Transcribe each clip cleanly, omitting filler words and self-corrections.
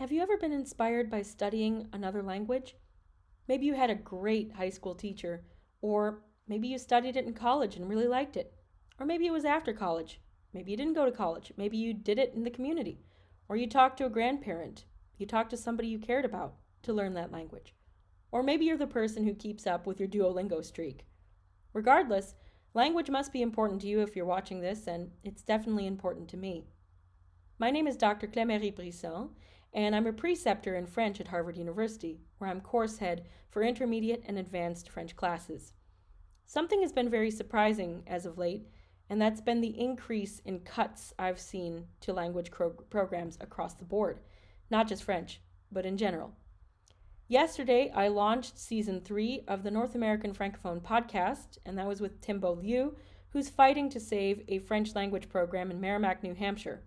Have you ever been inspired by studying another language? Maybe you had a great high school teacher, or maybe you studied it in college and really liked it. Or maybe it was after college. Maybe you didn't go to college. Maybe you did it in the community. Or you talked to a grandparent. You talked to somebody you cared about to learn that language. Or maybe you're the person who keeps up with your Duolingo streak. Regardless, language must be important to you if you're watching this, and it's definitely important to me. My name is Dr. Clémery Brisson, and I'm a preceptor in French at Harvard University, where I'm course head for intermediate and advanced French classes. Something has been very surprising as of late, and that's been the increase in cuts I've seen to language programs across the board, not just French, but in general. Yesterday, I launched season 3 of the North American Francophone podcast, and that was with Tim Beaulieu, who's fighting to save a French language program in Merrimack, New Hampshire.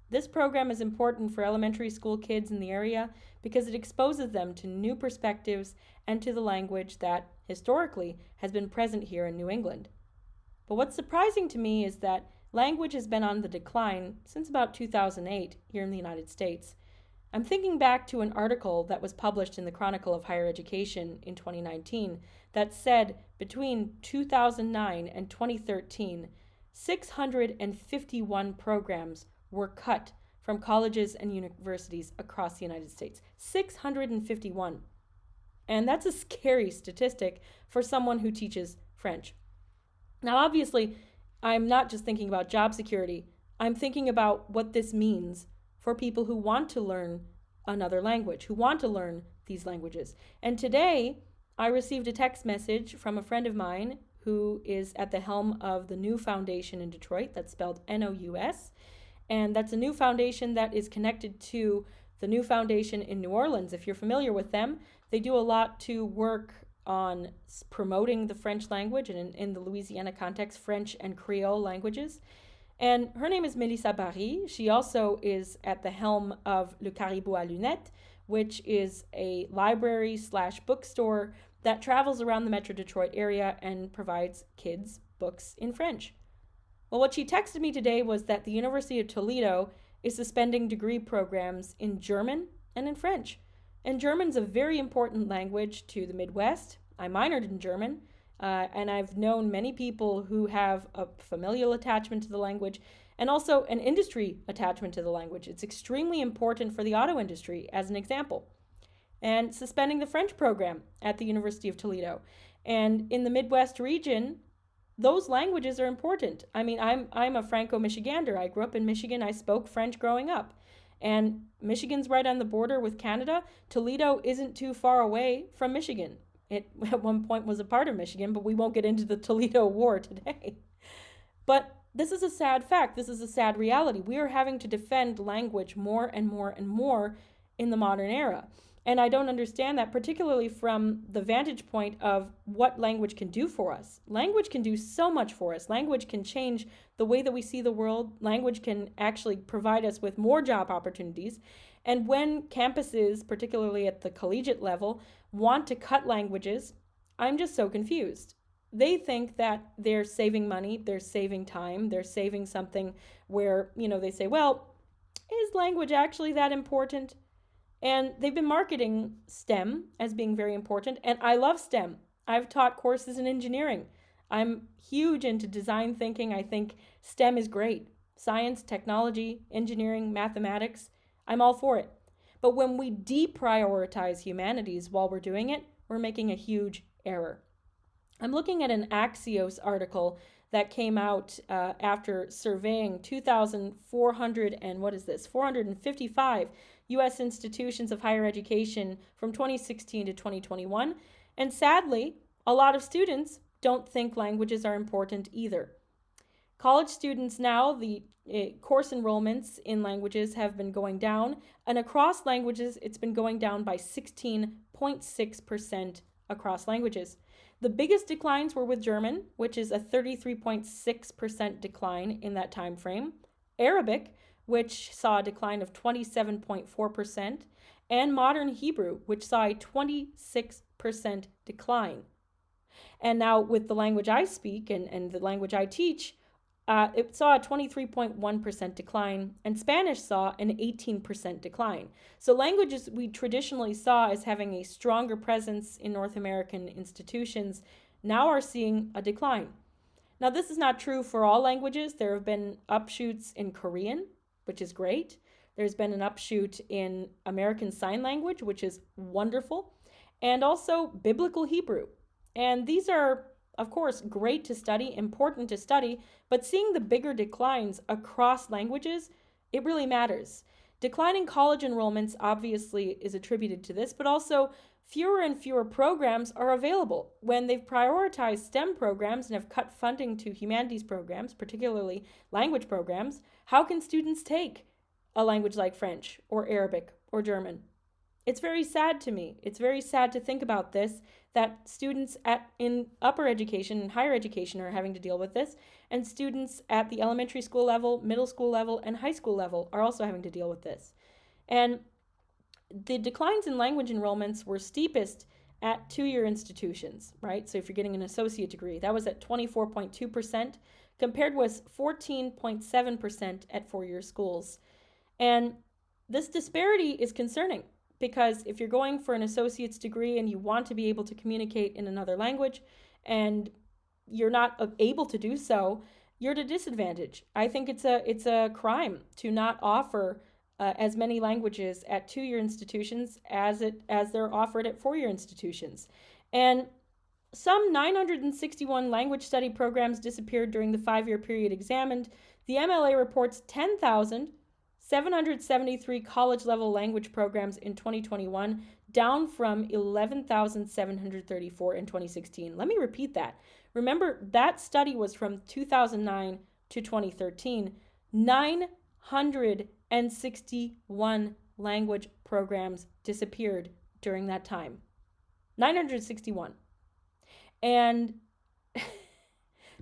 This program is important for elementary school kids in the area because it exposes them to new perspectives and to the language that, historically, has been present here in New England. But what's surprising to me is that language has been on the decline since about 2008 here in the United States. I'm thinking back to an article that was published in the Chronicle of Higher Education in 2019 that said between 2009 and 2013, 651 programs were cut from colleges and universities across the United States. 651. And that's a scary statistic for someone who teaches French. Now, obviously, I'm not just thinking about job security. I'm thinking about what this means for people who want to learn another language, who want to learn these languages. And today, I received a text message from a friend of mine who is at the helm of the New Foundation in Detroit. That's spelled N-O-U-S. And that's a new foundation that is connected to the New Foundation in New Orleans. If you're familiar with them, they do a lot to work on promoting the French language, and in the Louisiana context, French and Creole languages. And her name is Mélissa Barry. She also is at the helm of Le Caribou à Lunettes, which is a library/bookstore that travels around the Metro Detroit area and provides kids books in French. Well, what she texted me today was that the University of Toledo is suspending degree programs in German and in French. And German's a very important language to the Midwest. I minored in German, and I've known many people who have a familial attachment to the language and also an industry attachment to the language. It's extremely important for the auto industry, as an example. And suspending the French program at the University of Toledo. And in the Midwest region, those languages are important. I mean, I'm a Franco-Michigander. I grew up in Michigan. I spoke French growing up. And Michigan's right on the border with Canada. Toledo isn't too far away from Michigan. It at one point was a part of Michigan, but we won't get into the Toledo War today. But this is a sad fact. This is a sad reality. We are having to defend language more and more and more in the modern era. And I don't understand that, particularly from the vantage point of what language can do for us. Language can do so much for us. Language can change the way that we see the world. Language can actually provide us with more job opportunities. And when campuses, particularly at the collegiate level, want to cut languages, I'm just so confused. They think that they're saving money, they're saving time, they're saving something where, they say, well, is language actually that important? And they've been marketing STEM as being very important. And I love STEM. I've taught courses in engineering. I'm huge into design thinking. I think STEM is great. Science, technology, engineering, mathematics. I'm all for it. But when we deprioritize humanities while we're doing it, we're making a huge error. I'm looking at an Axios article that came out after surveying 455 U.S. institutions of higher education from 2016 to 2021. And sadly, a lot of students don't think languages are important either. College students now, the course enrollments in languages have been going down, and across languages, it's been going down by 16.6% across languages. The biggest declines were with German, which is a 33.6% decline in that time frame. Arabic, which saw a decline of 27.4%, and modern Hebrew, which saw a 26% decline. And now with the language I speak and the language I teach, it saw a 23.1% decline, and Spanish saw an 18% decline. So languages we traditionally saw as having a stronger presence in North American institutions now are seeing a decline. Now, this is not true for all languages. There have been upshoots in Korean, which is great. There's been an upshoot in American Sign Language, which is wonderful, and also Biblical Hebrew. And these are, of course, great to study, important to study, but seeing the bigger declines across languages, it really matters. Declining college enrollments obviously is attributed to this, but also fewer and fewer programs are available. When they've prioritized STEM programs and have cut funding to humanities programs, particularly language programs, how can students take a language like French or Arabic or German? It's very sad to me. It's very sad to think about this, that students in upper education and higher education are having to deal with this, and students at the elementary school level, middle school level, and high school level are also having to deal with this. And the declines in language enrollments were steepest at two-year institutions, right? So if you're getting an associate degree, that was at 24.2%, compared with 14.7% at four-year schools. And this disparity is concerning, because if you're going for an associate's degree and you want to be able to communicate in another language and you're not able to do so, you're at a disadvantage. I think it's a crime to not offer as many languages at two-year institutions as they're offered at four-year institutions. And some 961 language study programs disappeared during the 5-year period examined. The MLA reports 10,773 college-level language programs in 2021, down from 11,734 in 2016. Let me repeat that. Remember, that study was from 2009 to 2013. 961 language programs disappeared during that time. 961. And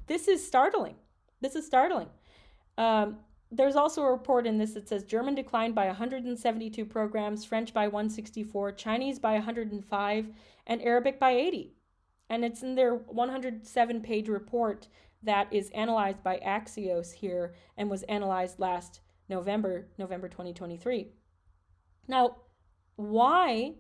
this is startling. There's also a report in this that says German declined by 172 programs, French by 164, Chinese by 105, and Arabic by 80. And it's in their 107-page report that is analyzed by Axios here and was analyzed last November 2023. Now, why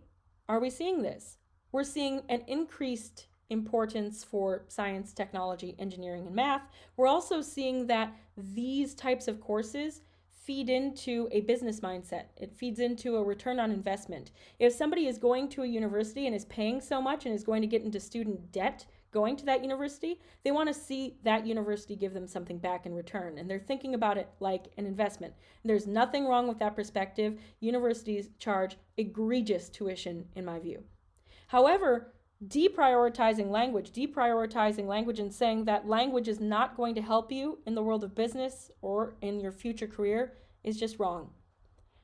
are we seeing this? We're seeing an increased importance for science, technology, engineering, and math. We're also seeing that these types of courses feed into a business mindset. It feeds into a return on investment. If somebody is going to a university and is paying so much and is going to get into student debt going to that university, they want to see that university give them something back in return. And they're thinking about it like an investment. And there's nothing wrong with that perspective. Universities charge egregious tuition, in my view. However, deprioritizing language and saying that language is not going to help you in the world of business or in your future career is just wrong.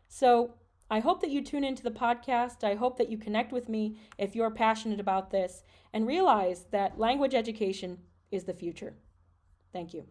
So I hope that you tune into the podcast. I hope that you connect with me if you're passionate about this and realize that language education is the future. Thank you.